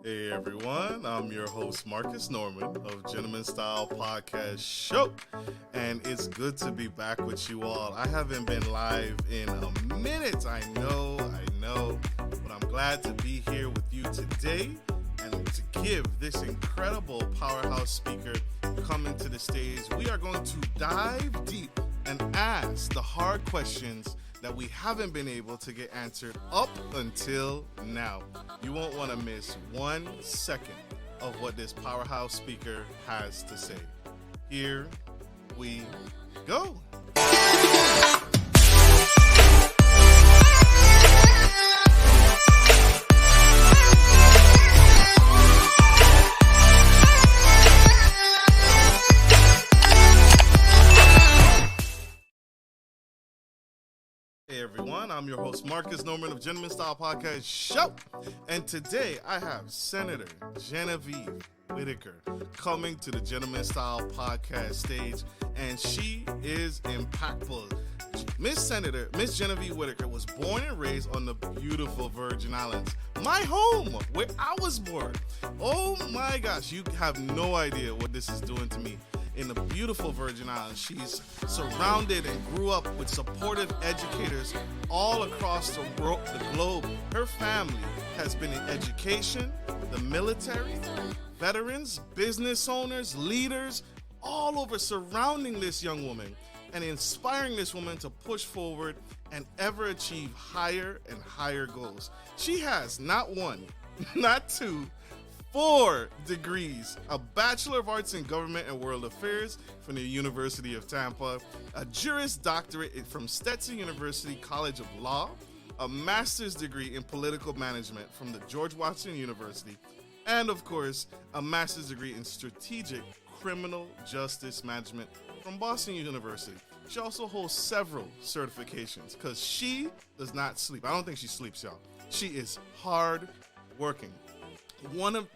Hey everyone, I'm your host Marcus Norman of Gentleman Style Podcast Show, and it's good to be back with you all. I haven't been live in a minute, I know, but I'm glad to be here with you today and to give this incredible powerhouse speaker coming to the stage. We are going to dive deep and ask the hard questions that we haven't been able to get answered up until now. You won't want to miss 1 second of what this powerhouse speaker has to say. Here we go. Hey everyone, I'm your host Marcus Norman of Gentleman Style Podcast Show, and today I have Senator Genevieve Whitaker coming to the Gentleman Style Podcast stage, and she is impactful. Miss Genevieve Whitaker was born and raised on the beautiful Virgin Islands, my home, where I was born. Oh my gosh, you have no idea what this is doing to me. In the beautiful Virgin Islands, she's surrounded and grew up with supportive educators all across the globe. Her family has been in education, the military, veterans, business owners, leaders, all over surrounding this young woman and inspiring this woman to push forward and ever achieve higher and higher goals. She has not one, not two, 4 degrees, a Bachelor of Arts in Government and World Affairs from the University of Tampa, a Juris Doctorate from Stetson University College of Law, a Master's degree in Political Management from the George Washington University, and of course, a Master's degree in Strategic Criminal Justice Management from Boston University. She also holds several certifications because she does not sleep. I don't think she sleeps, y'all. She is hard working.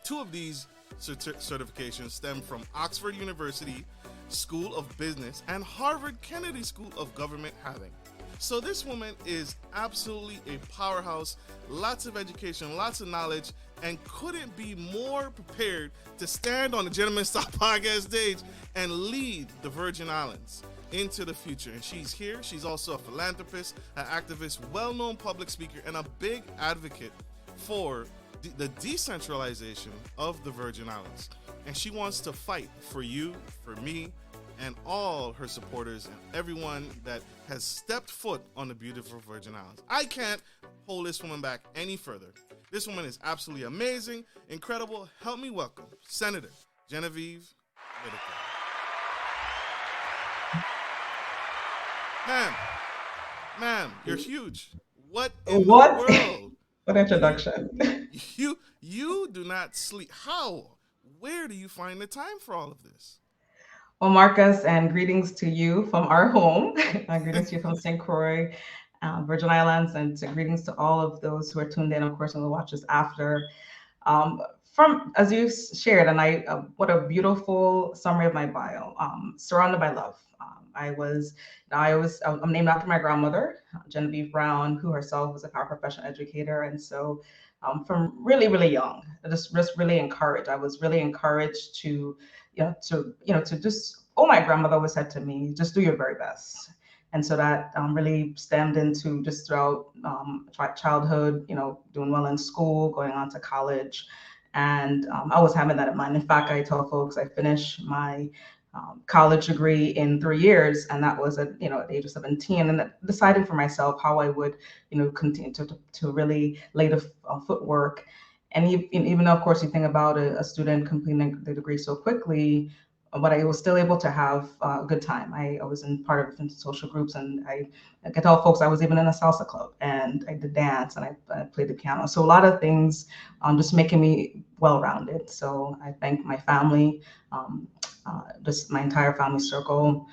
Two of these certifications stem from Oxford University School of Business and Harvard Kennedy School of Government having. So this woman is absolutely a powerhouse, lots of education, lots of knowledge, and couldn't be more prepared to stand on the Gentleman Style Podcast stage and lead the Virgin Islands into the future. And she's here. She's also a philanthropist, an activist, well-known public speaker, and a big advocate for the decentralization of the Virgin Islands. And she wants to fight for you, for me, and all her supporters and everyone that has stepped foot on the beautiful Virgin Islands. I can't hold this woman back any further. This woman is absolutely amazing, incredible. Help me welcome Senator Genevieve Whitaker. Ma'am, you're huge. What in the world? What introduction. You do not sleep. How? Where do you find the time for all of this? Well, Marcus, and greetings to you from our home. Greetings to you from St. Croix, Virgin Islands, and greetings to all of those who are tuned in, of course, and will watch us after. From, as you shared, and what a beautiful summary of my bio, surrounded by love. I'm named after my grandmother, Genevieve Browne, who herself was a paraprofessional educator. And so from really, really young, just really encouraged. I was really encouraged to just, my grandmother always said to me, just do your very best. And so that really stemmed into just throughout childhood, doing well in school, going on to college. And I was having that in mind. In fact, I tell folks I finished my college degree in 3 years, and that was at the age of 17, and deciding for myself how I would continue to really lay the footwork. And even though, of course, you think about a student completing the degree so quickly, but I was still able to have a good time. I was in part of different social groups, and I could tell folks I was even in a salsa club, and I did dance, and I played the piano. So a lot of things just making me well-rounded. So I thank my family, just my entire family circle,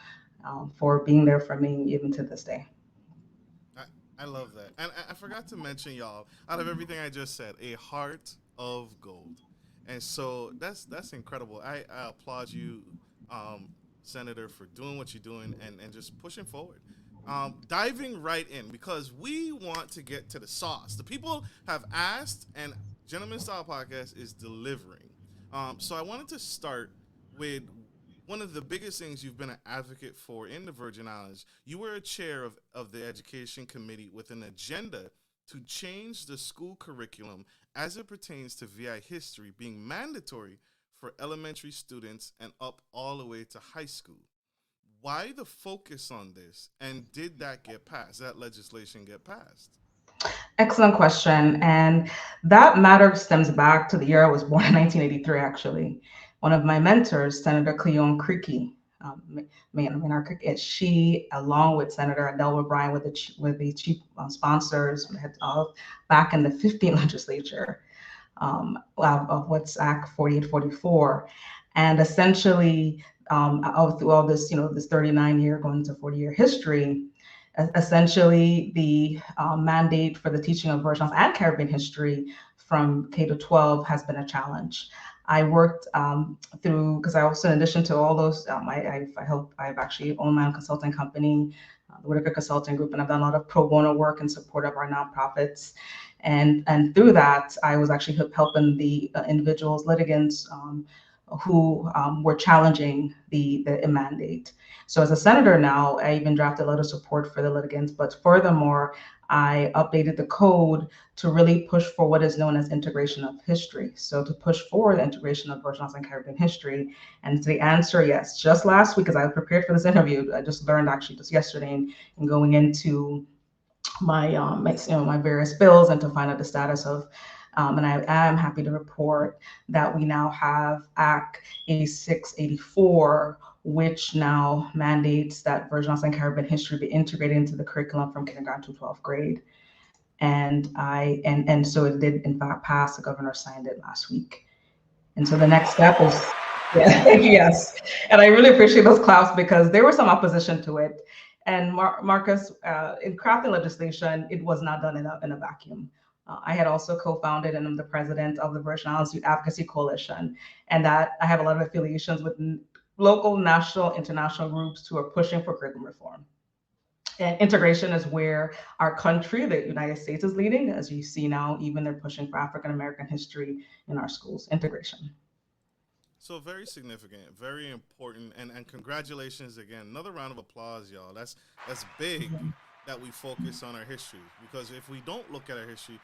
for being there for me even to this day. I love that. And I forgot to mention, y'all, out of everything I just said, a heart of gold. And so that's incredible. I applaud you, Senator, for doing what you're doing and just pushing forward. Diving right in, because we want to get to the sauce. The people have asked, and Gentleman Style Podcast is delivering. So I wanted to start with one of the biggest things you've been an advocate for in the Virgin Islands. You were a chair of the Education Committee with an agenda to change the school curriculum as it pertains to VI history being mandatory for elementary students and up all the way to high school. Why the focus on this? And did that get passed? That legislation get passed? Excellent question. And that matter stems back to the year I was born in 1983, actually. One of my mentors, Senator Cleon Creaky, she, along with Senator Adele O'Brien, with the chief sponsors back in the 15 legislature of what's Act 4844. And essentially, through all this, this 39-year going to 40-year history, essentially the mandate for the teaching of Virgin Islands and Caribbean history from K to 12 has been a challenge. I worked through, because I also, in addition to all those, I've actually owned my own consulting company, the Whitaker Consulting Group, and I've done a lot of pro bono work in support of our nonprofits. And through that, I was actually helping the individuals, litigants, who were challenging the mandate. So as a senator now, I even drafted a letter of support for the litigants, but furthermore, I updated the code to really push for what is known as integration of history. So to push for the integration of Virgin Islands and Caribbean history. And the answer, yes. Just last week, as I prepared for this interview, I just learned actually just yesterday in going into my various bills and to find out the status of and I am happy to report that we now have Act A684, which now mandates that Virgin Islands and Caribbean history be integrated into the curriculum from kindergarten to 12th grade. And so it did in fact pass. The governor signed it last week. And so the next step is yes. And I really appreciate those claps because there was some opposition to it. And Marcus, in crafting legislation, it was not done in a vacuum. I had also co-founded and I'm the president of the Virgin Islands Youth Advocacy Coalition, and that I have a lot of affiliations with local, national, international groups who are pushing for curriculum reform. And integration is where our country, the United States, is leading. As you see now, even they're pushing for African American history in our schools. Integration. So very significant, very important, and congratulations again. Another round of applause, y'all. That's big that we focus on our history, because if we don't look at our history,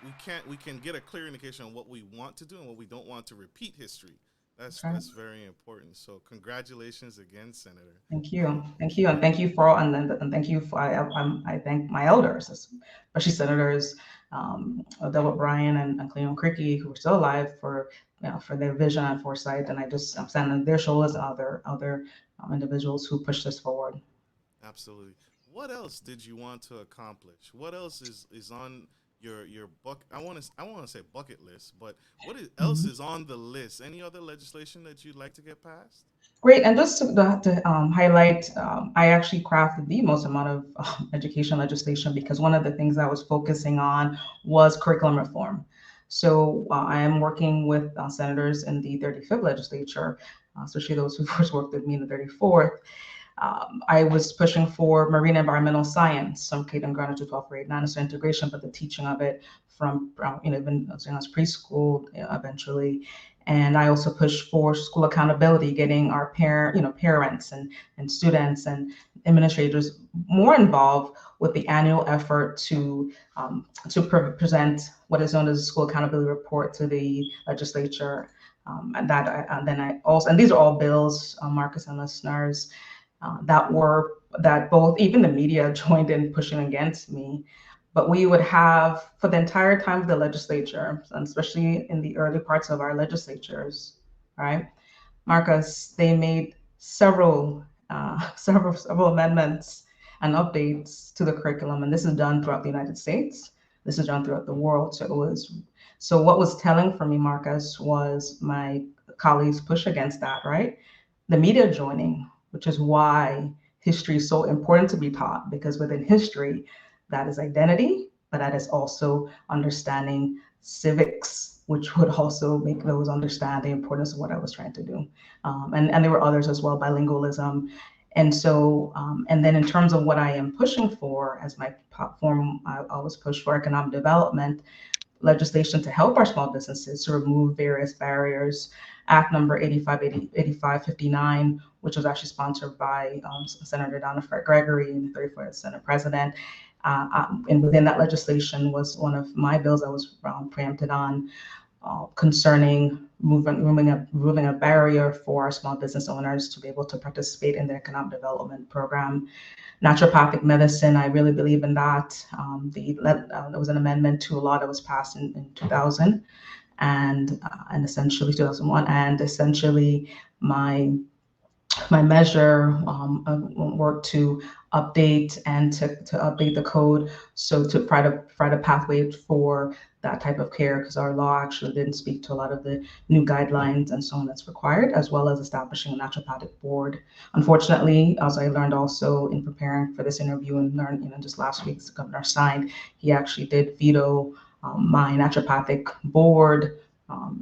we can get a clear indication on what we want to do and what we don't want to repeat history. That's very important. So congratulations again, Senator. Thank you, and thank you for all, and thank you for I thank my elders, especially Senators Adele O'Brien and Cleon Creaky, who are still alive, for for their vision and foresight, and I'm standing on their shoulders and other individuals who push this forward. Absolutely. What else did you want to accomplish? What else is on your I want to say bucket list, but else is on the list? Any other legislation that you'd like to get passed? Great, and just to highlight, I actually crafted the most amount of education legislation because one of the things I was focusing on was curriculum reform. So I am working with senators in the 35th legislature, especially those who first worked with me in the 34th. I was pushing for marine environmental science, from kindergarten to 12th grade, not necessarily integration, but the teaching of it from even as preschool eventually. And I also pushed for school accountability, getting our parents and students and administrators more involved with the annual effort to present what is known as a school accountability report to the legislature. And these are all bills, Marcus and listeners, that both even the media joined in pushing against me. But we would have, for the entire time of the legislature, and especially in the early parts of our legislatures, right, Marcus, they made several amendments and updates to the curriculum, and this is done throughout the United States. This is done throughout the world. So what was telling for me, Marcus, was my colleagues push against that, right? The media joining, which is why history is so important to be taught, because within history, that is identity, but that is also understanding civics, which would also make those understand the importance of what I was trying to do. And there were others as well, bilingualism. And so, and then in terms of what I am pushing for as my platform, I always push for economic development. legislation to help our small businesses to remove various barriers. Act number 8559, which was actually sponsored by Senator Donna Fred Gregory and the 34th Senate President. And within that legislation was one of my bills I was preempted on, concerning removing a barrier for our small business owners to be able to participate in the economic development program. Naturopathic medicine, I really believe in that. There was an amendment to a law that was passed in 2000 and essentially 2001, and essentially my measure worked to update and to update the code, so to provide a pathway for that type of care, because our law actually didn't speak to a lot of the new guidelines and so on that's required, as well as establishing a naturopathic board. Unfortunately, as I learned also in preparing for this interview and learned, just last week, the governor signed, he actually did veto my naturopathic board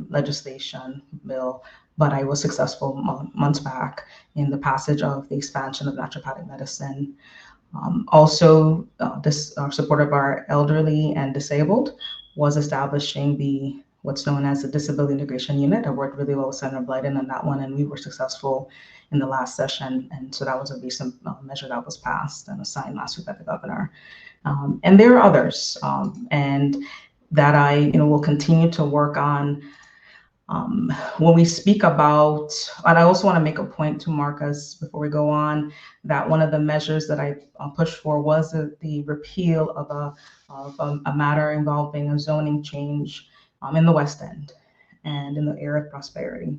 legislation bill, but I was successful months back in the passage of the expansion of naturopathic medicine. Also, this support of our elderly and disabled was establishing what's known as the Disability Integration Unit. I worked really well with Senator Blyden on that one, and we were successful in the last session. And so that was a recent measure that was passed and signed last week by the governor. And there are others, and that I will continue to work on. When we speak about, and I also want to make a point to Marcus before we go on, that one of the measures that I pushed for was the repeal of a matter involving a zoning change in the West End and in the area of Prosperity.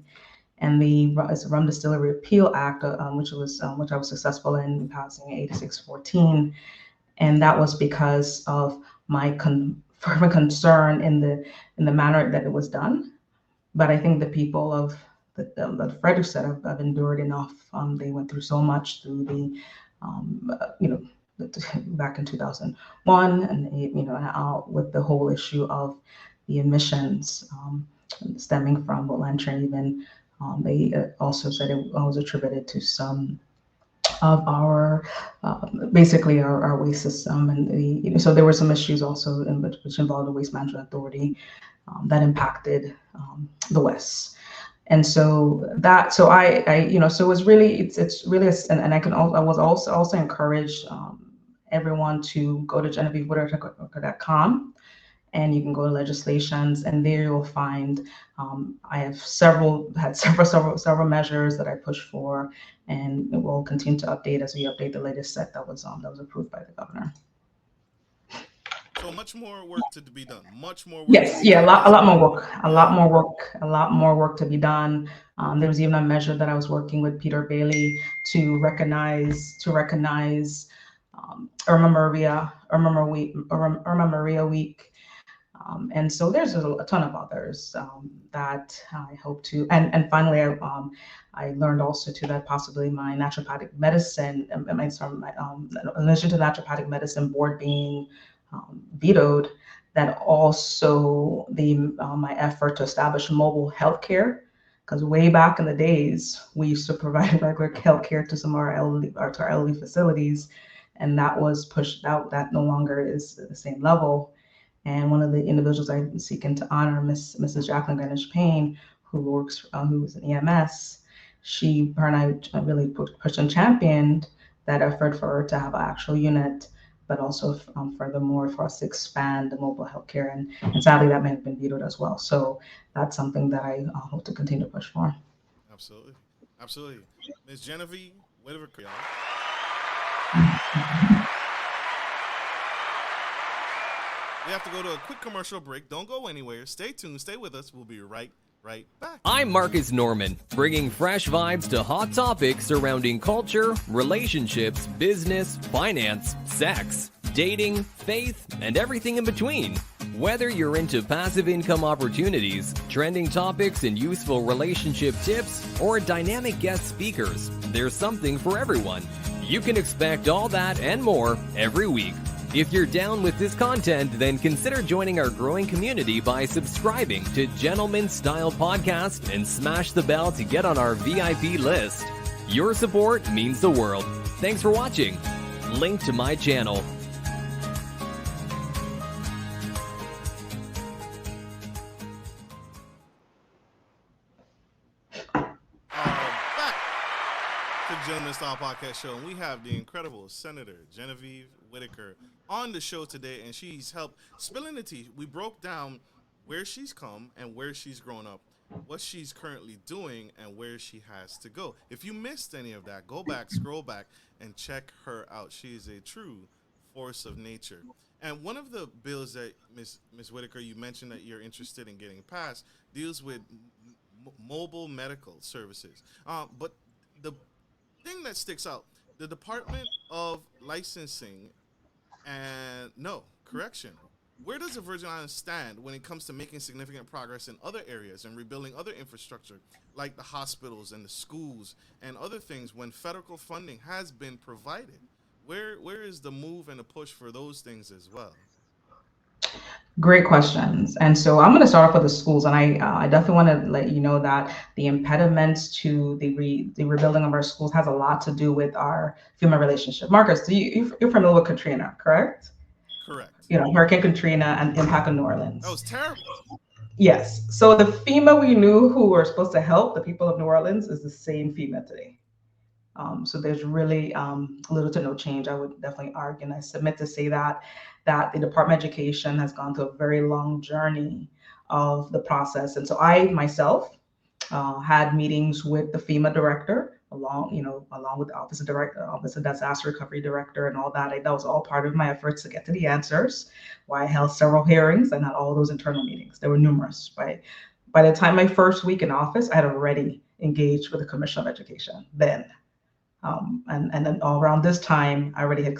And it's the Rum Distillery Repeal Act, which I was successful in passing 8614, and that was because of my fervent concern in the manner that it was done. But I think the people of the Frederickson have endured enough. They went through so much through back in 2001, and with the whole issue of the emissions stemming from Woodland Train. Even they also said it was attributed to some of our basically our waste system, and so there were some issues also which involved the Waste Management Authority that impacted the West. And so so it was really, it's really, and I was also encouraged everyone to go to GenevieveWhitaker.com, and you can go to legislations, and there you'll find I have several measures that I pushed for, and we'll continue to update as we update the latest set that was approved by the governor. So much more work to be done. Much more work. Yes, a lot more work to be done. There was even a measure that I was working with Peter Bailey to recognize Irma Maria Week. And so there's a ton of others that I hope to. And finally, I learned also too that possibly my naturopathic medicine, in addition to the naturopathic medicine board being vetoed, that also my effort to establish mobile healthcare, because way back in the days we used to provide regular healthcare to some of our elderly facilities, and that was pushed out. That no longer is at the same level. And one of the individuals I'm seeking to honor, Mrs. Jacqueline Greenwich Payne, who's an EMS, her and I really pushed and championed that effort for her to have an actual unit, but also furthermore for us to expand the mobile healthcare, and sadly that may have been vetoed as well. So that's something that I hope to continue to push for. Absolutely. Ms. Genevieve Whitaker, y'all. We have to go to a quick commercial break. Don't go anywhere. Stay tuned. Stay with us. We'll be right back. I'm Marcus Norman, bringing fresh vibes to hot topics surrounding culture, relationships, business, finance, sex, dating, faith, and everything in between. Whether you're into passive income opportunities, trending topics and useful relationship tips, or dynamic guest speakers, there's something for everyone. You can expect all that and more every week. If you're down with this content, then consider joining our growing community by subscribing to Gentleman Style Podcast and smash the bell to get on our VIP list. Your support means the world. Thanks for watching. Link to my channel. to the Gentleman Style Podcast Show, and we have the incredible Senator Genevieve Whitaker on the show today, and she's helped spilling the tea. We broke down where she's come and where she's grown up, what she's currently doing, and where she has to go. If you missed any of that, go back, scroll back, and check her out. She is a true force of nature. And one of the bills that Ms. Whitaker, you mentioned that you're interested in getting passed, deals with mobile medical services. But the thing that sticks out, the Department of Licensing where does the Virgin Islands stand when it comes to making significant progress in other areas and rebuilding other infrastructure like the hospitals and the schools and other things when federal funding has been provided? Where is the move and the push for those things as well? Great questions. And so I'm going to start off with the schools, and I definitely want to let you know that the impediments to the rebuilding of our schools has a lot to do with our FEMA relationship. Marcus, you're familiar with Katrina, correct? Correct. Hurricane Katrina and impact on New Orleans. That was terrible. Yes. So the FEMA we knew who were supposed to help the people of New Orleans is the same FEMA today. So there's really little to no change. I would definitely argue, and I submit to say that the Department of Education has gone through a very long journey of the process. And so I myself had meetings with the FEMA director, along with the Office of Disaster Recovery Director, and all that. That was all part of my efforts to get to the answers. Why I held several hearings and had all those internal meetings. There were numerous. By the time my first week in office, I had already engaged with the Commissioner of Education then. And then all around this time, I already had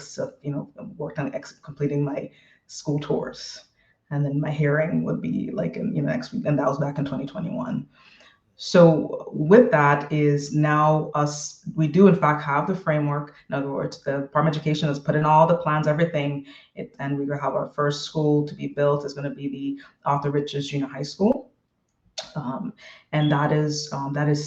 worked on completing my school tours, and then my hearing would be like in next week, and that was back in 2021. So with that is now we do in fact have the framework. In other words, the Department of Education has put in all the plans, everything, and we will have our first school to be built is going to be the Arthur Richards Junior High School. And that is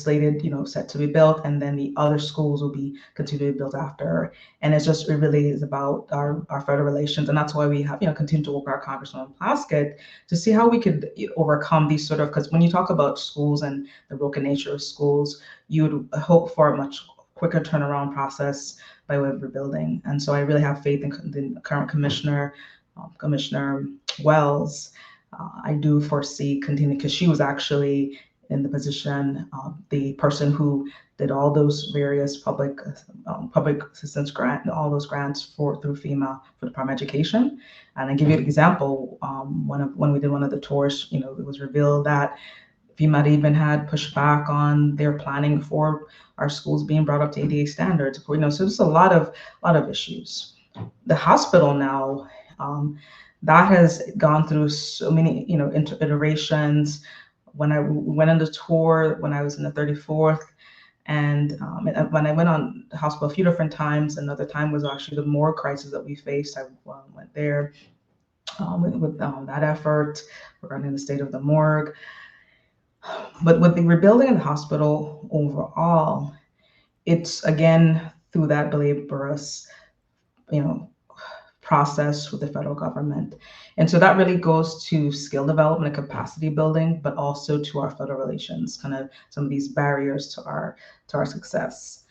slated, set to be built, and then the other schools will be continue to be built after. And it really is about our federal relations, and that's why we have continue to work with our Congresswoman Plaskett to see how we could overcome these because when you talk about schools and the broken nature of schools, you would hope for a much quicker turnaround process by way of rebuilding. And so I really have faith in the current commissioner, Commissioner Wells. I do foresee continuing, because she was actually in the position, the person who did all those various public assistance grant, all those grants through FEMA for the Department of Education. And I give you an example. When we did one of the tours, it was revealed that FEMA even had pushed back on their planning for our schools being brought up to ADA standards. So there's a lot of issues. The hospital now. That has gone through so many, iterations. When I went on the tour, when I was in the 34th, and when I went on the hospital a few different times, another time was actually the morgue crisis that we faced. I went there with that effort regarding the state of the morgue. But with the rebuilding of the hospital overall, it's again through that laborious, process with the federal government. And so that really goes to skill development and capacity building, but also to our federal relations, kind of some of these barriers to our success.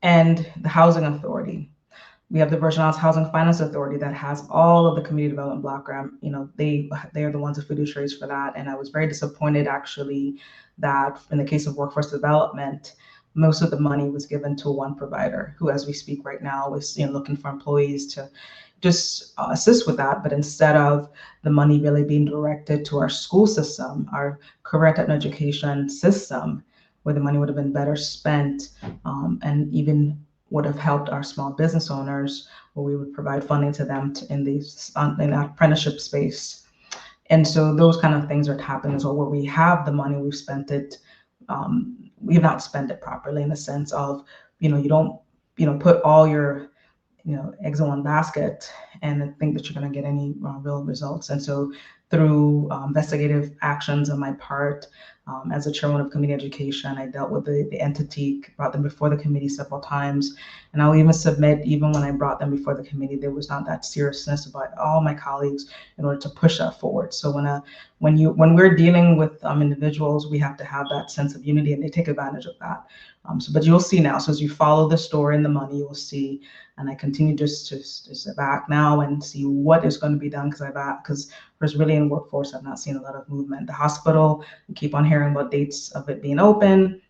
And the housing authority. We have the Virgin Islands Housing Finance Authority that has all of the community development block grant. They are the ones that fiduciaries for that. And I was very disappointed actually that in the case of workforce development, most of the money was given to one provider who, as we speak right now, is looking for employees to just assist with that. But instead of the money really being directed to our school system, our career and education system, where the money would have been better spent, and even would have helped our small business owners, where we would provide funding to them in the apprenticeship space. And so those kind of things are happening as well, where we have the money, we've spent it. We have not spent it properly, in the sense of, you don't, put all your, eggs in one basket and think that you're going to get any real results. And so through investigative actions on my part. As a chairman of committee education, I dealt with the entity, brought them before the committee several times. And I'll even submit, even when I brought them before the committee, there was not that seriousness about all my colleagues in order to push that forward. So when we're dealing with individuals, we have to have that sense of unity, and they take advantage of that. But you'll see now, so as you follow the story and the money, you'll see, and I continue just to sit back now and see what is going to be done, because there's really in workforce, I've not seen a lot of movement. The hospital, we keep on hearing about dates of it being open,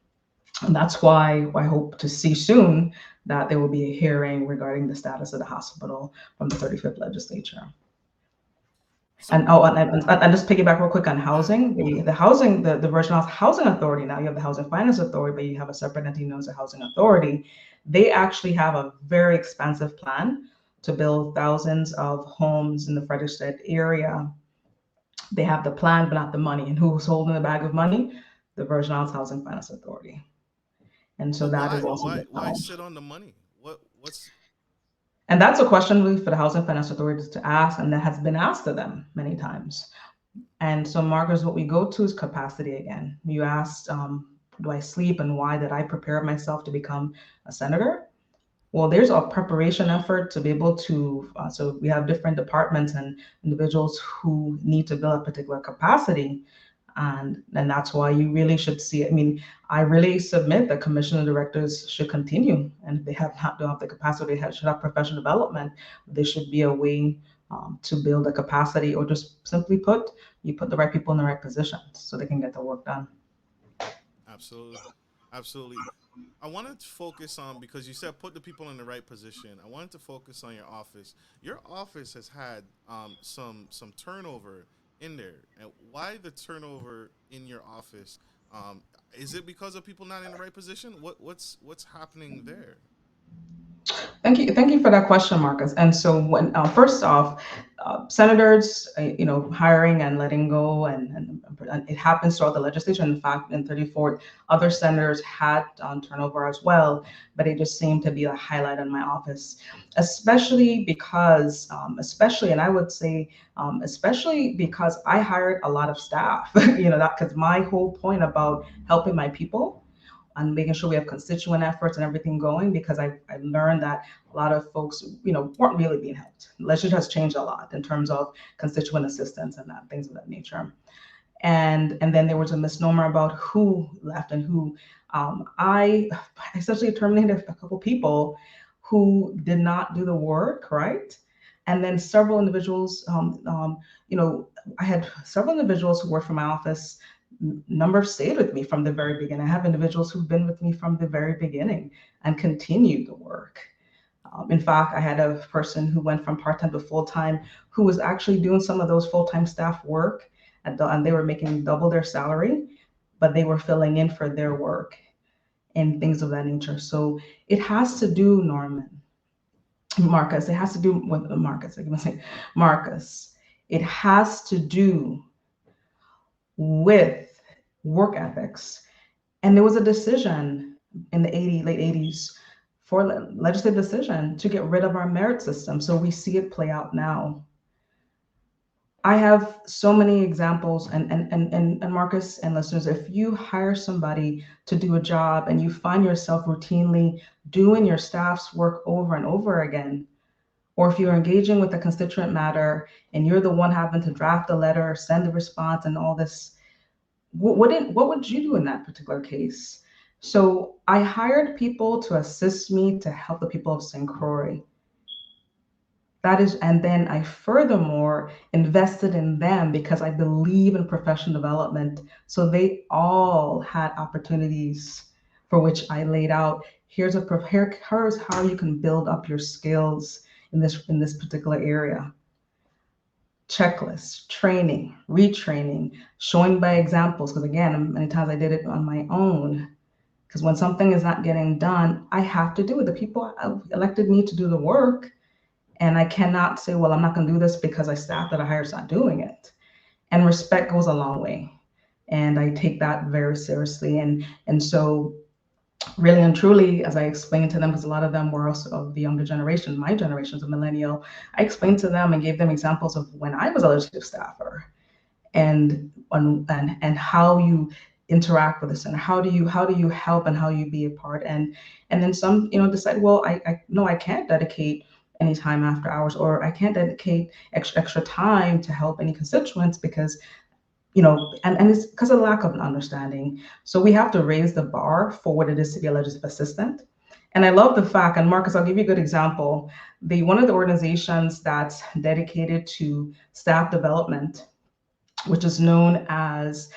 and that's why I hope to see soon that there will be a hearing regarding the status of the hospital from the 35th legislature. And just piggyback real quick on housing. The Virgin Housing Authority, now you have the Housing Finance Authority, but you have a separate entity known as the Housing Authority. They actually have a very expensive plan to build thousands of homes in the Frederiksted area. They have the plan, but not the money. And who's holding the bag of money? The Virgin Islands Housing Finance Authority. And so that is also why sit on the money? What's And that's a question really for the Housing Finance Authority to ask, and that has been asked of them many times. And so, Marcus, what we go to is capacity again. You asked, do I sleep and why did I prepare myself to become a senator? Well, there's a preparation effort to be able to, so we have different departments and individuals who need to build a particular capacity. And that's why you really should see it. I mean, I really submit that commissioner directors should continue, and if they don't have the capacity, they should have professional development. There should be a way to build a capacity, or just simply put, you put the right people in the right positions so they can get the work done. Absolutely. I wanted to focus on, because you said put the people in the right position, I wanted to focus on your office. Your office has had some turnover in there. And why the turnover in your office? Is it because of people not in the right position? What's happening there? Thank you for that question, Marcus. And so, when first off, senators, hiring and letting go, and it happens throughout the legislature. In fact, in 34th, other senators had turnover as well, but it just seemed to be a highlight in my office, especially because, and I would say, especially because I hired a lot of staff. Because my whole point about helping my people and making sure we have constituent efforts and everything going, because I learned that a lot of folks, weren't really being helped. Legislature has changed a lot in terms of constituent assistance and things of that nature. And then there was a misnomer about who left and who. I essentially terminated a couple people who did not do the work, right? And then several individuals, I had several individuals who worked for my office. Number stayed with me from the very beginning. I have individuals who've been with me from the very beginning and continued the work. In fact, I had a person who went from part-time to full-time who was actually doing some of those full-time staff work, and they were making double their salary, but they were filling in for their work and things of that nature. So it has to do, Marcus, it has to do with Marcus. It has to do with work ethics. And there was a decision in the late 80s for legislative decision to get rid of our merit system. So we see it play out now. I have so many examples, and Marcus and listeners, if you hire somebody to do a job and you find yourself routinely doing your staff's work over and over again, or if you're engaging with a constituent matter and you're the one having to draft a letter, send a response, and all this, what would you do in that particular case? So I hired people to assist me to help the people of St. Croix. And then I furthermore invested in them because I believe in professional development. So they all had opportunities for which I laid out. Here's how you can build up your skills in this particular area. Checklists, training, retraining, showing by examples. Because again, many times I did it on my own. Because when something is not getting done, I have to do it. The people elected me to do the work. And I cannot say, well, I'm not going to do this because staff that I hired is not doing it. And respect goes a long way. And I take that very seriously. And so really and truly, as I explained to them, because a lot of them were also of the younger generation, my generation is a millennial, I explained to them and gave them examples of when I was a legislative staffer and how you interact with the center. How do you help and how you be a part? And then some, decide, well, I no, I can't dedicate any time after hours, or I can't dedicate extra time to help any constituents because, and it's because of lack of understanding. So we have to raise the bar for what it is to be a legislative assistant. And I love the fact, and Marcus, I'll give you a good example. One of the organizations that's dedicated to staff development, which is known as,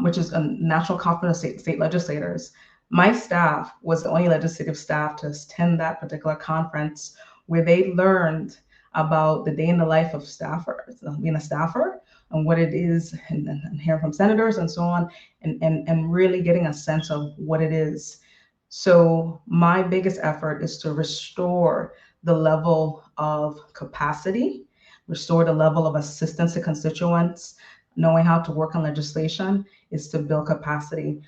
which is a National Conference of State Legislators. My staff was the only legislative staff to attend that particular conference, where they learned about the day in the life of staffers, being a staffer, and what it is, and hearing from senators and so on, and really getting a sense of what it is. So my biggest effort is to restore the level of capacity, restore the level of assistance to constituents. Knowing how to work on legislation is to build capacity.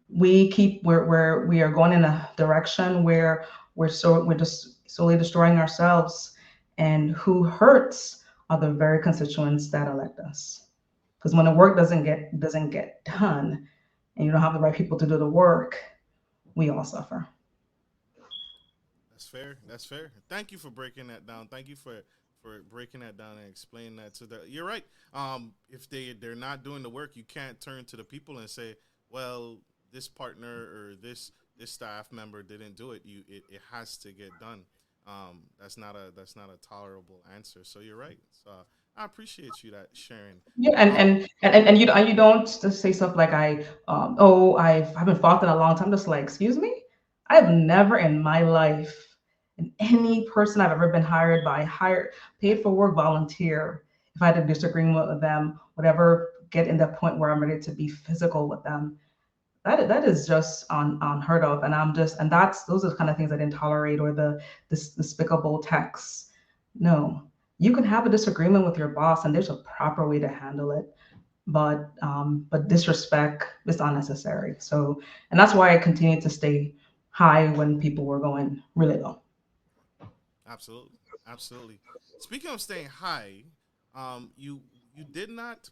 We are going in a direction where we're just slowly destroying ourselves, and who hurts are the very constituents that elect us. Because when the work doesn't get done, and you don't have the right people to do the work, we all suffer. That's fair. That's fair. Thank you for breaking that down. Thank you for breaking that down and explaining that to the. You're right. If they're not doing the work, you can't turn to the people and say, well, this partner or this staff member didn't do it. It has to get done. That's not a tolerable answer. So you're right. So I appreciate you that sharing. Yeah, and you don't just say stuff like I haven't fought in a long time. Just like, excuse me, I've never in my life, and any person I've ever been hired by, paid for work, volunteer. If I had a disagreement with them, whatever, get in the point where I'm ready to be physical with them. That is just unheard of, and those are the kind of things I didn't tolerate, or this despicable texts. No, you can have a disagreement with your boss, and there's a proper way to handle it, but disrespect is unnecessary. So, and that's why I continued to stay high when people were going really low. Absolutely, absolutely. Speaking of staying high, you did not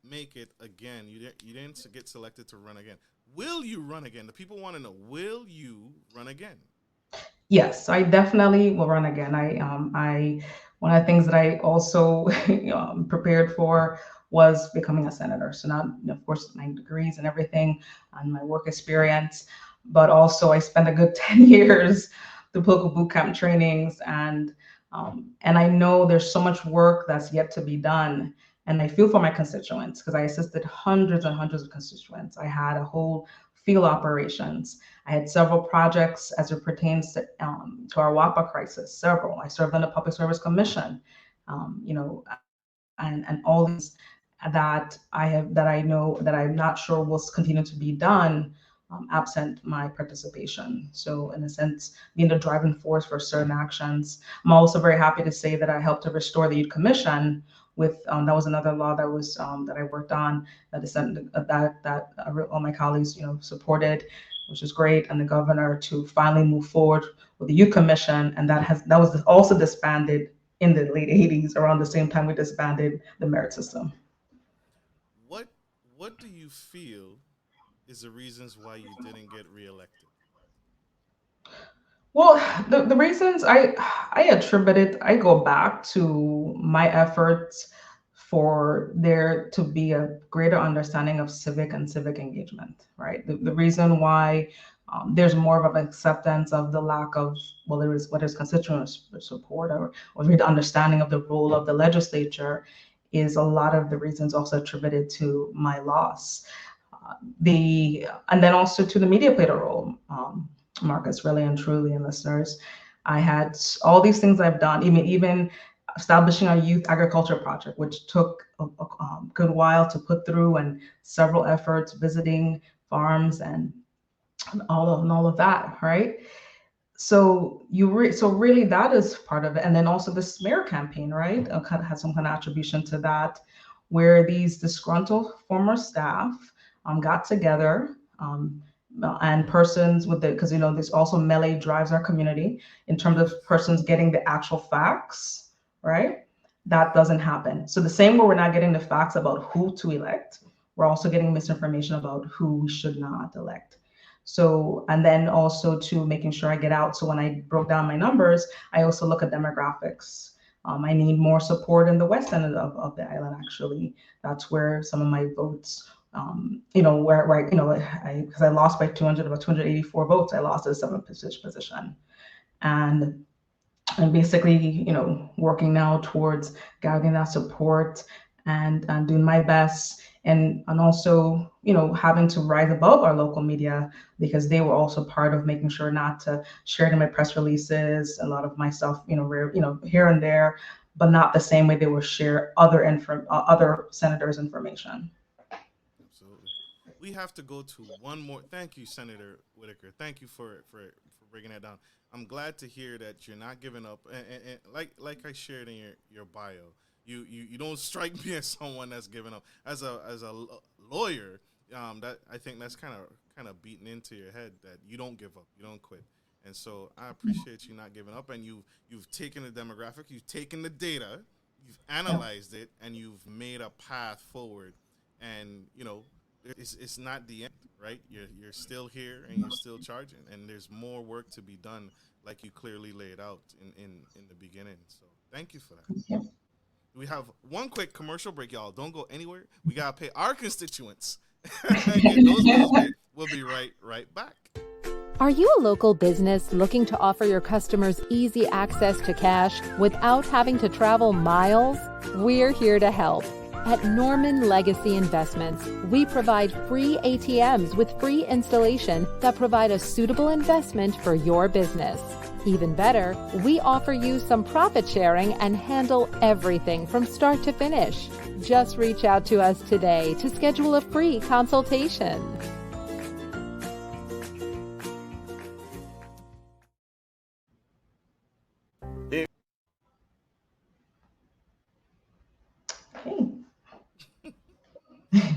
make it again. You didn't get selected to run again. Will you run again? The people want to know, will you run again? Yes, I definitely will run again. I one of the things that I also prepared for was becoming a senator. So not, of course, my degrees and everything, and my work experience, but also I spent a good 10 years through political boot camp trainings, and I know there's so much work that's yet to be done. And I feel for my constituents, because I assisted hundreds and hundreds of constituents. I had a whole field operations. I had several projects as it pertains to our WAPA crisis. Several. I served on the Public Service Commission, and all these that I know that I'm not sure will continue to be done, absent my participation. So in a sense, being the driving force for certain actions. I'm also very happy to say that I helped to restore the Youth Commission with, that was another law that was that I worked on, that all my colleagues supported, which is great, and the governor to finally move forward with the Youth Commission, and that was also disbanded in the late 80s, around the same time we disbanded the merit system. What do you feel is the reasons why you didn't get reelected? Well, the reasons I attribute it, I go back to my efforts for there to be a greater understanding of civic engagement, right? The reason why there's more of an acceptance of the lack of, whether it's constituent support, or the understanding of the role of the legislature, is a lot of the reasons also attributed to my loss. And then also to the media played a role. Marcus, really and truly, and listeners, I had all these things I've done, even establishing a youth agriculture project, which took a good while to put through, and several efforts visiting farms and all of that, right? So really that is part of it, and then also the smear campaign, right? Kind of has some kind of attribution to that, where these disgruntled former staff got together. And persons because this also melee drives our community in terms of persons getting the actual facts, right? that doesn't happen. So the same way we're not getting the facts about who to elect, we're also getting misinformation about who we should not elect. So, and then also to making sure I get out. So when I broke down my numbers, I also look at demographics. I need more support in the west end of the island, actually. That's where some of my votes, where because I lost by 284 votes, I lost at the seventh position. And basically, working now towards gathering that support and doing my best, and also, having to rise above our local media, because they were also part of making sure not to share it in my press releases, a lot of my stuff, here and there, but not the same way they will share other senators' information. Absolutely. We have to go to one more. Thank you, Senator Whitaker. Thank you for breaking that down. I'm glad to hear that you're not giving up. And like I shared in your bio, you don't strike me as someone that's giving up. As a lawyer, that I think that's kind of beaten into your head that you don't give up, you don't quit. And so I appreciate you not giving up, and you've taken the demographic, you've taken the data, you've analyzed it, and you've made a path forward. And it's not the end, right? You're still here and you're still charging, and there's more work to be done, like you clearly laid out in the beginning. So thank you for that. Yeah. We have one quick commercial break, y'all. Don't go anywhere. We gotta pay our constituents. Get those bills paid. We'll be right back. Are you a local business looking to offer your customers easy access to cash without having to travel miles? We're here to help. At Norman Legacy Investments, we provide free ATMs with free installation that provide a suitable investment for your business. Even better, we offer you some profit sharing and handle everything from start to finish. Just reach out to us today to schedule a free consultation.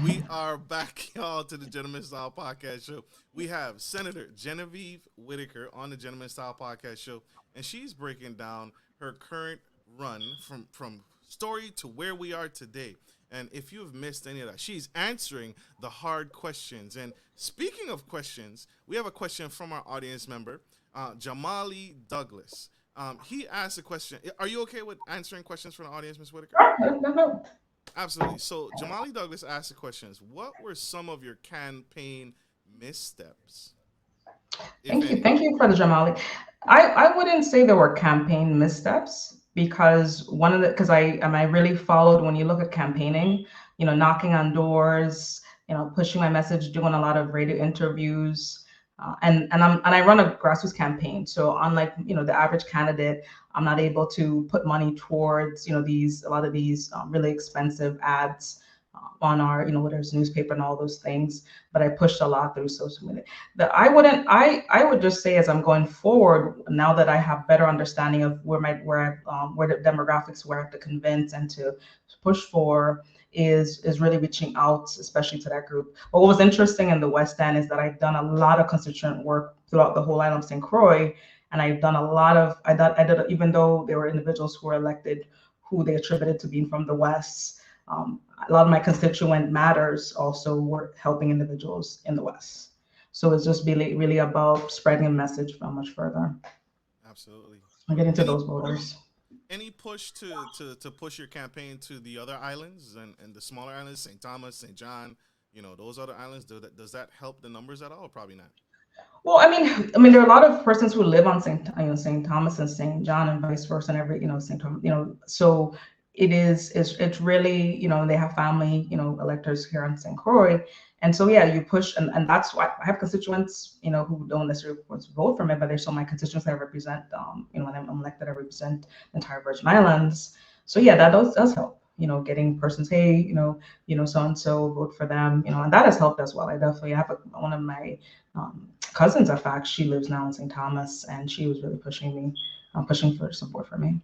We are back, y'all, to the Gentleman Style Podcast Show. We have Senator Genevieve Whitaker on the Gentleman Style Podcast Show, and she's breaking down her current run from story to where we are today. And if you've missed any of that, she's answering the hard questions. And speaking of questions, we have a question from our audience member, Jamali Douglas. He asked a question. Are you okay with answering questions from the audience, Ms. Whitaker? No. Absolutely. So Jamali Douglas asked the questions. What were some of your campaign missteps? Thank you for the Jamali. I wouldn't say there were campaign missteps, because I really followed, when you look at campaigning, knocking on doors, pushing my message, doing a lot of radio interviews, and I run a grassroots campaign. So unlike the average candidate, I'm not able to put money towards a lot of these really expensive ads on our whether it's newspaper and all those things. But I pushed a lot through social media. I would just say, as I'm going forward, now that I have better understanding of where the demographics, where I have to convince and to push for, is really reaching out, especially to that group. But what was interesting in the West End is that I've done a lot of constituent work throughout the whole island of St. Croix, and I've done I did, even though there were individuals who were elected who they attributed to being from the West. A lot of my constituent matters also were helping individuals in the West. So it's just really about spreading a message much further. Absolutely. And getting to those voters. Any push to push your campaign to the other islands and the smaller islands, St. Thomas, St. John, those other islands? Does that help the numbers at all? Probably not. Well, I mean, there are a lot of persons who live on St. Thomas and St. John and vice versa, and St. Thomas, so it's really, they have family, electors here in St. Croix. And so, yeah, you push, and that's why I have constituents, who don't necessarily vote for me, but they're still my constituents that I represent. When I'm elected, I represent the entire Virgin Islands. So yeah, that does help, getting persons, hey, so-and-so, vote for them, and that has helped as well. I definitely have one of my cousins, in fact, she lives now in St. Thomas, and she was really pushing for support for me.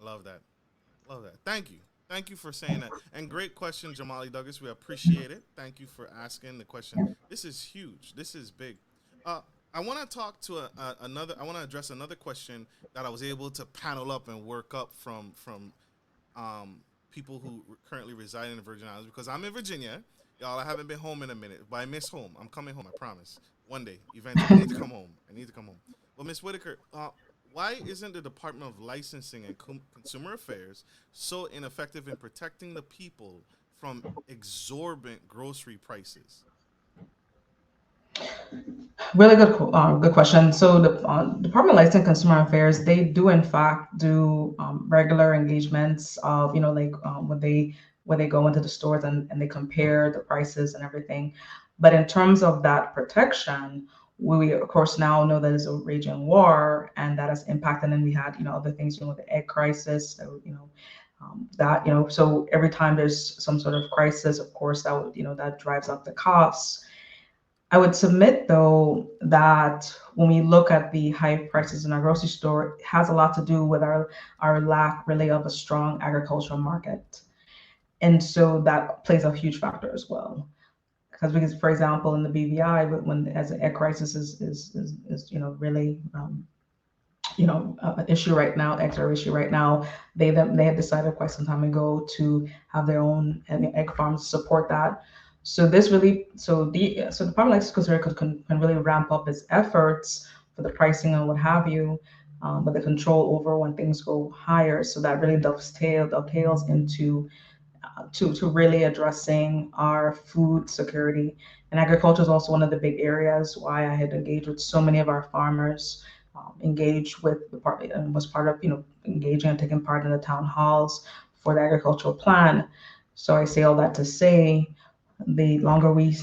I love that. Love that. Thank you. Thank you for saying that. And great question, Jamali Douglas. We appreciate it. Thank you for asking the question. This is huge. This is big. I want to talk to I want to address another question that I was able to panel up and work up from people who currently reside in the Virgin Islands, because I'm in Virginia. Y'all, I haven't been home in a minute, but I miss home. I'm coming home, I promise. One day, eventually. I need to come home. I need to come home. Well, Miss Whitaker, why isn't the Department of Licensing and Consumer Affairs so ineffective in protecting the people from exorbitant grocery prices? Really good question. So the Department of Licensing and Consumer Affairs, they do in fact do regular engagements of, like when they go into the stores and they compare the prices and everything. But in terms of that protection, we of course now know that there's a raging war and that has impacted. And we had, other things, the egg crisis, so, so every time there's some sort of crisis, of course, that would, that drives up the costs. I would submit, though, that when we look at the high prices in our grocery store, it has a lot to do with our lack really of a strong agricultural market. And so that plays a huge factor as well. Because for example, in the BVI, when as the egg crisis is really an issue right now, eggs are an issue right now. They had decided quite some time ago to have their own egg farms to support that. So this really, so Department of Agriculture can really ramp up its efforts for the pricing and what have you, but the control over when things go higher. So that really dovetails into to really addressing our food security. And agriculture is also one of the big areas why I had engaged with so many of our farmers, engaged with the part and was part of engaging and taking part in the town halls for the agricultural plan. So I say all that to say, the longer we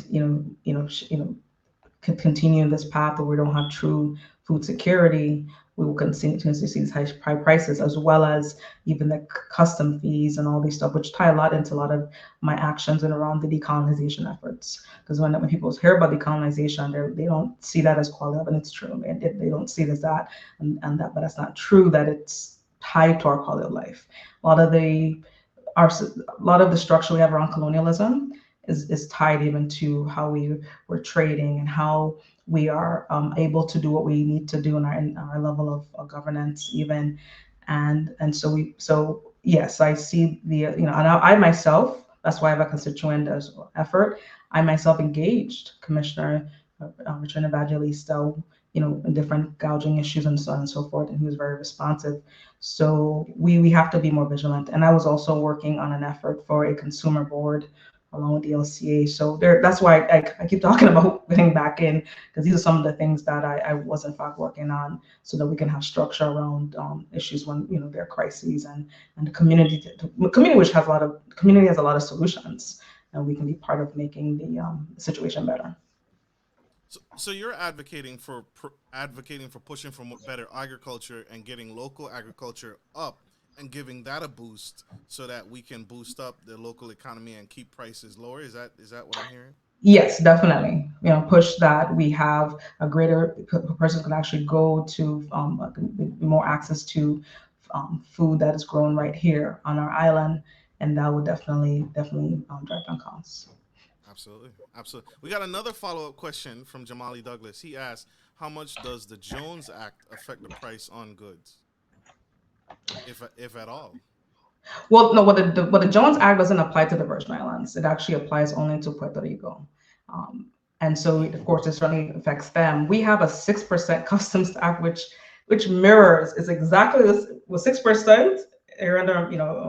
continue this path where we don't have true food security, we will continue to see these high prices, as well as even the custom fees and all these stuff, which tie a lot into a lot of my actions and around the decolonization efforts. Because when people hear about decolonization, they don't see that as quality, and it's true. They don't see it as that, and that, but that's not true. That it's tied to our quality of life. A lot of the structure we have around colonialism is tied even to how we're trading and how we are able to do what we need to do in our level of governance even. And so yes, I see and I myself, that's why I have a constituent effort. I myself engaged Commissioner Richard Evangelista, in different gouging issues and so on and so forth, and he was very responsive. So we have to be more vigilant. And I was also working on an effort for a consumer board along with the LCA. So that's why I keep talking about getting back in, because these are some of the things that I was in fact working on, so that we can have structure around issues when there are crises, and the community which has a lot of solutions, and we can be part of making the situation better. So you're advocating for pushing for better agriculture and getting local agriculture up and giving that a boost so that we can boost up the local economy and keep prices lower. Is that what I'm hearing? Yes, definitely. Push that we have a greater person can actually go to more access to food that is grown right here on our island, and that would definitely drive down costs. Absolutely. We got another follow-up question from Jamali Douglas. He asked, how much does the Jones Act affect the price on goods, if at all? Well, no, what the Jones Act doesn't apply to the Virgin Islands. It actually applies only to Puerto Rico. And so, of course, it certainly affects them. We have a 6% customs act, which mirrors, is exactly this, with 6% here under,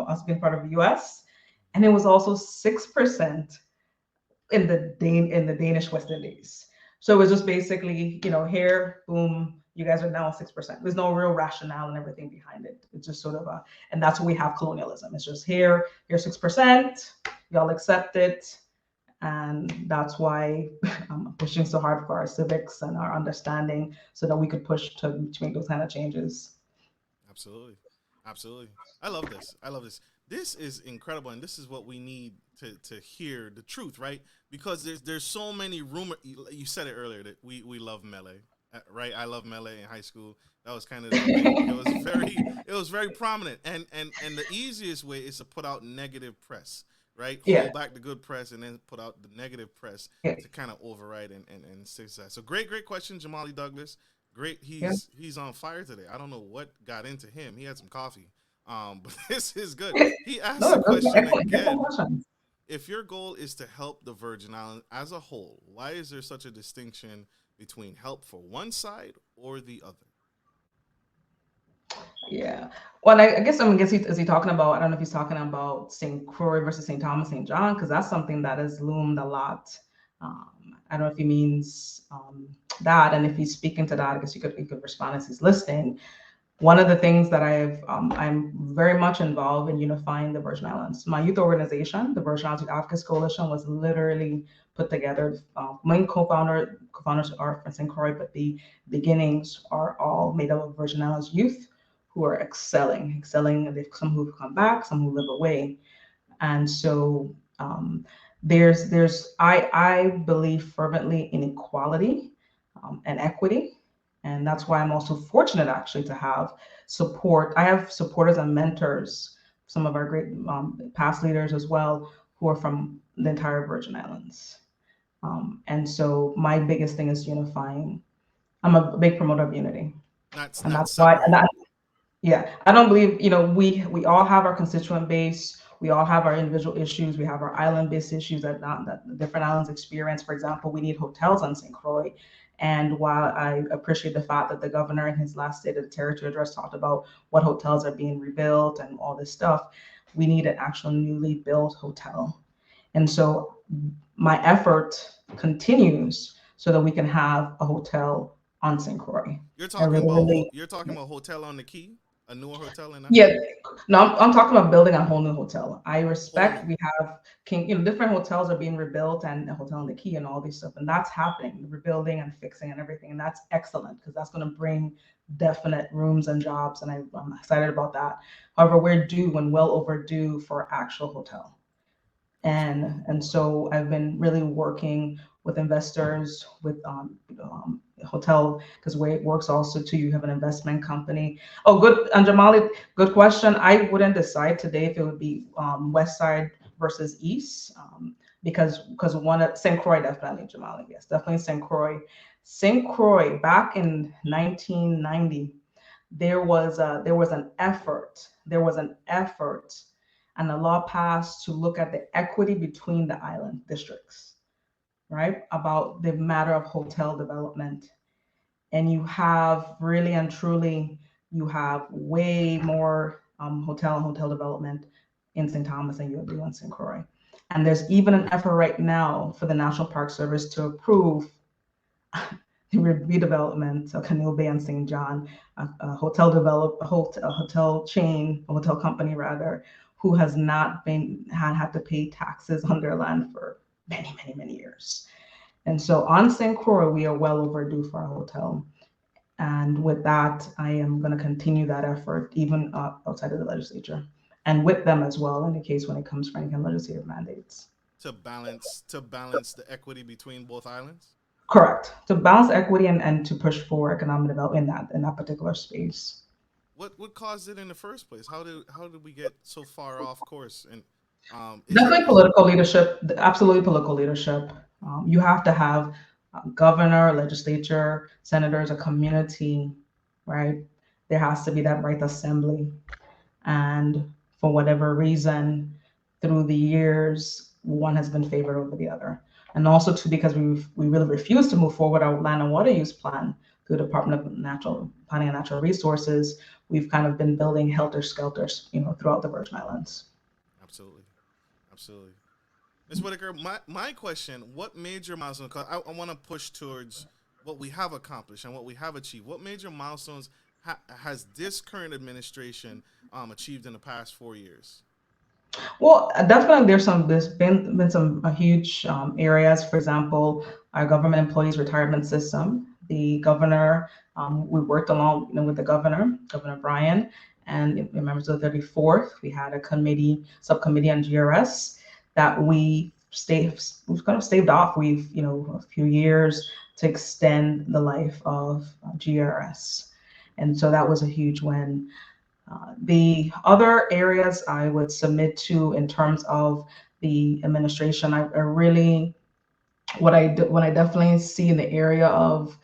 us being part of the U.S. And it was also 6% in the Danish West Indies. So it was just basically, here, boom, you guys are now 6%. There's no real rationale and everything behind it. It's just sort of and that's what we have colonialism. It's just here's 6%, y'all accept it. And that's why I'm pushing so hard for our civics and our understanding, so that we could push to make those kind of changes. Absolutely. I love this. This is incredible, and this is what we need to hear the truth, right? Because there's so many rumors. You said it earlier that we love melee, right? I love melee in high school. That was kind of it was very prominent, and the easiest way is to put out negative press, right? Yeah. Hold back the good press and then put out the negative press to kind of override and fix that. So great question, Jamali Douglas. Great, he's on fire today. I don't know what got into him. He had some coffee. But this is good. He asked No, the question excellent again. questions. If your goal is to help the Virgin Islands as a whole, why is there such a distinction between help for one side or the other? Yeah. Well, I guess is he talking about? I don't know if he's talking about St. Croix versus St. Thomas, St. John, because that's something that has loomed a lot. I don't know if he means that, and if he's speaking to that, I guess you could respond as he's listening. One of the things that I'm very much involved in unifying the Virgin Islands. My youth organization, the Virgin Islands Youth Advocates Coalition, was literally put together. Main co-founders are from St. Croix, but the beginnings are all made up of Virgin Islands youth who are excelling. There's some who've come back, some who live away, and so I believe fervently in equality and equity. And that's why I'm also fortunate actually to have support. I have supporters and mentors, some of our great past leaders as well, who are from the entire Virgin Islands. And so my biggest thing is unifying. I'm a big promoter of unity. And Not that's why, and separating. yeah, I don't believe, we all have our constituent base. We all have our individual issues. We have our island-based issues that the different islands experience. For example, we need hotels on St. Croix. And while I appreciate the fact that the governor in his last State of the Territory address talked about what hotels are being rebuilt and all this stuff, we need an actual newly built hotel. And so my effort continues so that we can have a hotel on St. Croix. You're I talking really, about really, you're talking about hotel on the Key, a newer hotel in that yeah. No, I'm talking about building a whole new hotel. I whole respect new. we have different hotels are being rebuilt and a hotel in the Key and all these stuff, and that's happening, rebuilding and fixing and everything, and that's excellent because that's going to bring definite rooms and jobs, and I'm excited about that. However, we're due and well overdue for actual hotel. And so I've been really working with investors, with hotel, because the way it works also too, you have an investment company. Oh, good, and Jamali, good question. I wouldn't decide today if it would be west side versus east, because one at St. Croix, definitely, Jamali, yes, definitely St. Croix. St. Croix back in 1990, there was an effort. And a law passed to look at the equity between the island districts, right? About the matter of hotel development. And you have really and truly, you have way more hotel development in St. Thomas than you do in St. Croix. And there's even an effort right now for the National Park Service to approve the redevelopment of Canoe Bay and St. John, a hotel chain, a hotel company rather, who has not had to pay taxes on their land for many, many, many years. And so on St. Croix, we are well overdue for a hotel. And with that, I am going to continue that effort even outside of the legislature and with them as well in the case when it comes for any kind of legislative mandates. To balance the equity between both islands? Correct. To balance equity and to push for economic development in that particular space. What caused it in the first place? How did we get so far off course? And definitely political leadership, absolutely political leadership. You have to have a governor, legislature, senators, a community, right? There has to be that right assembly. And for whatever reason, through the years, one has been favored over the other. And also too, because we really refuse to move forward our land and water use plan through the Department of Natural Planning and Natural Resources, we've kind of been building helter-skelters, throughout the Virgin Islands. Absolutely. Ms. Whitaker, my question, what major milestone, because I want to push towards what we have accomplished and what we have achieved. What major milestones has this current administration achieved in the past 4 years? Well, definitely there's been some huge areas. For example, our government employees retirement system. The governor, we worked along with the Governor Bryan, and members of the 34th. We had a subcommittee on GRS that we've kind of staved off. We've a few years to extend the life of GRS, and so that was a huge win. The other areas I would submit to in terms of the administration, I really, what I definitely see in the area of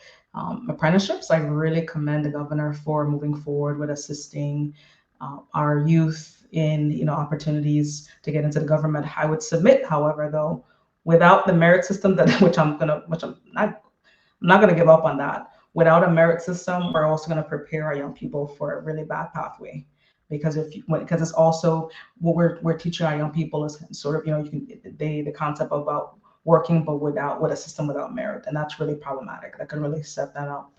apprenticeships, I really commend the governor for moving forward with assisting our youth in, opportunities to get into the government. I would submit, however, though, without the merit system which I'm not gonna give up on that. Without a merit system, we're also gonna prepare our young people for a really bad pathway. Because because it's also what we're teaching our young people is sort of, the concept about working but with a system without merit, and that's really problematic. That can really set that up.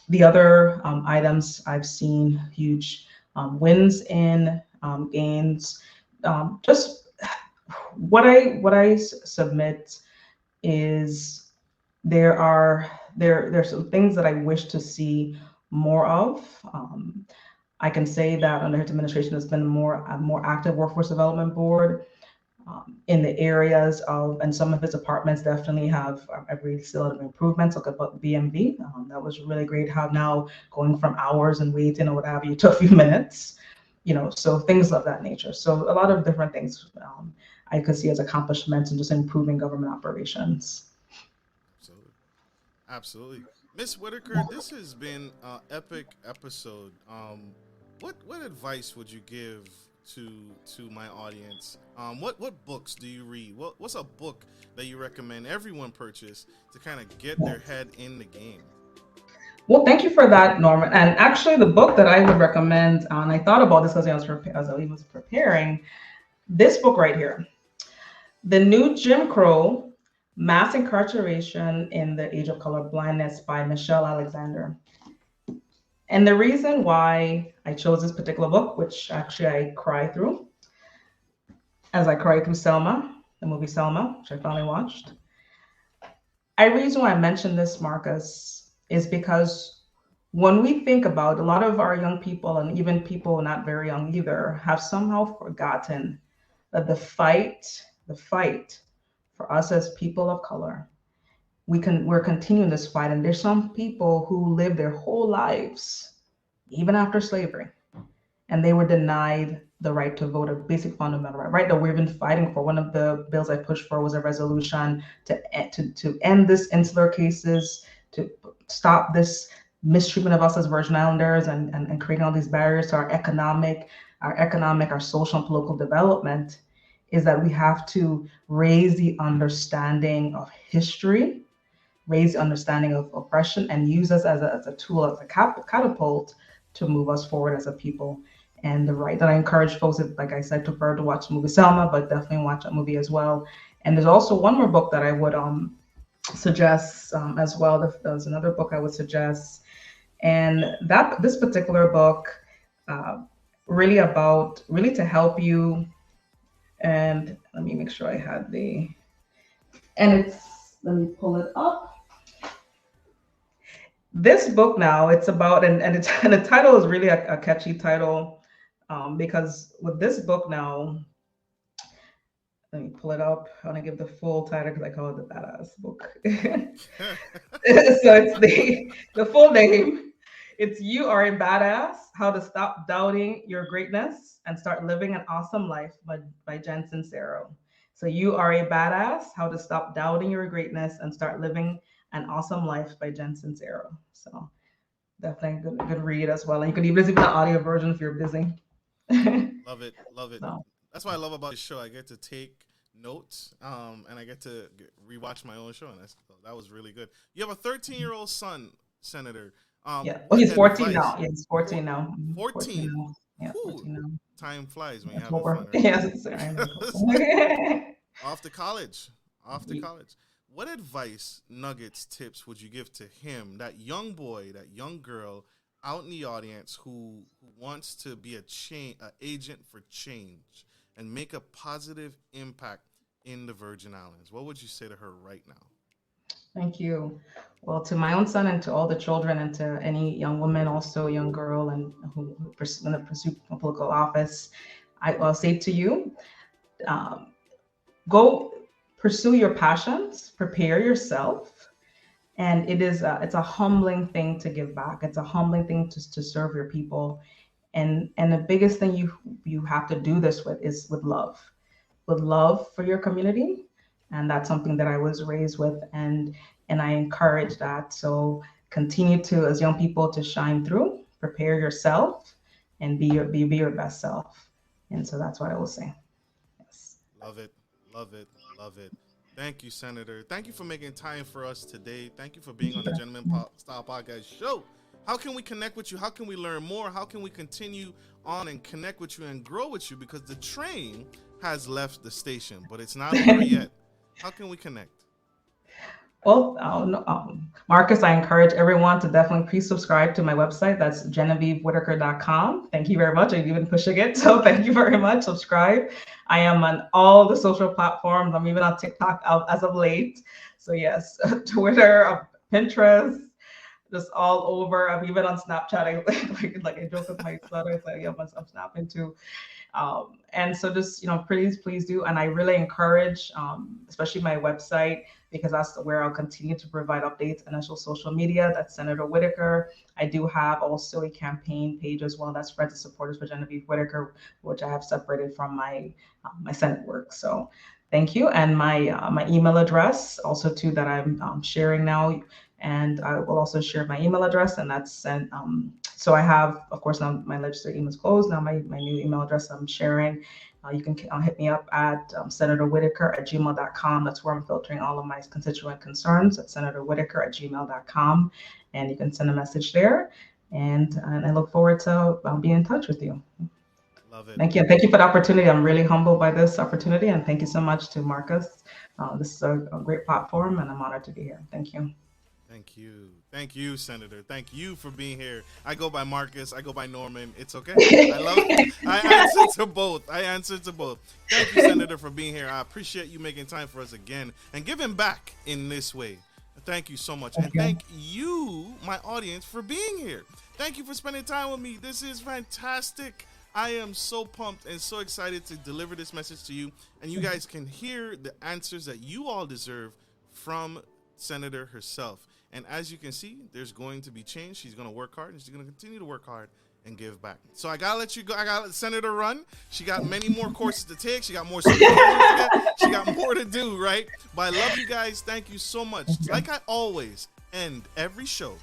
The other items I've seen huge wins in, gains. Just what I submit is there's some things that I wish to see more of. I can say that under his administration, there's been a more active workforce development board in the areas of, and some of his departments definitely have every still have improvements. Look at BMV. That was really great. How now going from hours and waiting or what have you to a few minutes, so things of that nature. So a lot of different things I could see as accomplishments and just improving government operations. Absolutely. Absolutely. Miss Whitaker, this has been an epic episode. What advice would you give to my audience? What books do you read? What's a book that you recommend everyone purchase to kind of get their head in the game? Well, thank you for that, Norman. And actually, the book that I would recommend, and I thought about this as I was preparing, this book right here, The New Jim Crow: Mass Incarceration in the Age of Color Blindness by Michelle Alexander. And the reason why I chose this particular book, which actually I cry through, as I cry through Selma, the movie Selma, which I finally watched. The reason why I mentioned this, Marcus, is because when we think about a lot of our young people, and even people not very young either, have somehow forgotten that the fight for us as people of color, we're continuing this fight. And there's some people who live their whole lives, even after slavery, and they were denied the right to vote, a basic fundamental right that we've been fighting for. One of the bills I pushed for was a resolution to end this insular cases, to stop this mistreatment of us as Virgin Islanders, and creating all these barriers to our economic, our social and political development. Is that we have to raise the understanding of history, raise the understanding of oppression, and use us as a tool, as a catapult to move us forward as a people. And the right that I encourage folks, like I said, to watch the movie Selma, but definitely watch that movie as well. And there's also one more book that I would suggest as well. There's another book I would suggest, and this particular book really to help you. And let me make sure I had let me pull it up. This book now, it's about, and the title is really a catchy title, because with this book now, let me pull it up. I want to give the full title because I call it the badass book. So it's the full name. It's You Are a Badass: How to Stop Doubting Your Greatness and Start Living an Awesome Life by Jen Sincero. So You Are a Badass: How to Stop Doubting Your Greatness and Start Living an Awesome Life by Jen Sincero. So definitely a good read as well. And you could even listen to the audio version if you're busy. Love it. So. That's what I love about this show. I get to take notes, and I get to rewatch my own show, and that was really good. You have a 13-year-old son, Senator. Yeah. Well, he's 14 now. Yeah, he's 14 now. 14. Now. Yeah, 14 now. Time flies when you're having fun. Right? Yes. Off to college. What advice, nuggets, tips would you give to him, that young boy, that young girl out in the audience who wants to be an agent for change and make a positive impact in the Virgin Islands? What would you say to her right now? Thank you. Well, to my own son and to all the children and to any young woman, also young girl, and who pursue political office, I'll say to you, go pursue your passions, prepare yourself. And it's a humbling thing to give back. It's a humbling thing to serve your people. And the biggest thing you have to do this is with love for your community. And that's something that I was raised with, and I encourage that. So continue to, as young people, to shine through, prepare yourself, and be your best self. And so that's what I will say. Yes. Love it. Love it. Love it. Thank you, Senator. Thank you for making time for us today. Thank you for being on the Gentleman Style Podcast show. How can we connect with you? How can we learn more? How can we continue on and connect with you and grow with you? Because the train has left the station, but it's not over yet. How can we connect? Well, Marcus, I encourage everyone to definitely please subscribe to my website. That's GenevieveWhitaker.com. Thank you very much. I've been pushing it, so thank you very much. Subscribe. I am on all the social platforms. I'm even on TikTok as of late. So yes, Twitter, Pinterest, just all over. I'm even on Snapchat. Like I joke with my son. I say, yeah, I'm snapping too. And so just, please do. And I really encourage, especially my website, because that's where I'll continue to provide updates and also social media. That's Senator Whitaker. I do have also a campaign page as well. That's Friends and Supporters for Genevieve Whitaker, which I have separated from my Senate work. So thank you. And my email address also too that I'm sharing now. And I will also share my email address, and that's sent. So I have, of course, now my legislative email is closed. Now my new email address I'm sharing. You can hit me up at senatorwhitaker@gmail.com. That's where I'm filtering all of my constituent concerns at senatorwhitaker@gmail.com. And you can send a message there. And I look forward to being in touch with you. Love it. Thank you. Thank you for the opportunity. I'm really humbled by this opportunity. And thank you so much to Marcus. This is a great platform, and I'm honored to be here. Thank you. Thank you. Thank you, Senator. Thank you for being here. I go by Marcus. I go by Norman. It's okay. I love it. I answer to both. Thank you, Senator, for being here. I appreciate you making time for us again and giving back in this way. Thank you so much. And thank you, my audience, for being here. Thank you for spending time with me. This is fantastic. I am so pumped and so excited to deliver this message to you. And you guys can hear the answers that you all deserve from Senator herself. And as you can see, there's going to be change. She's going to work hard, and she's going to continue to work hard and give back. So I got to let you go. I got to let Senator run. She got many more courses to take. She got more certifications to get. She got more to do, right? But I love you guys. Thank you so much. Like I always end every show,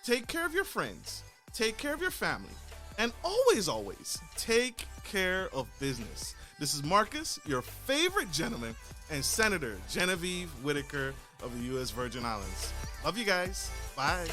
take care of your friends, take care of your family, and always, always take care of business. This is Marcus, your favorite gentleman, and Senator Genevieve Whitaker of the U.S. Virgin Islands. Love you guys. Bye.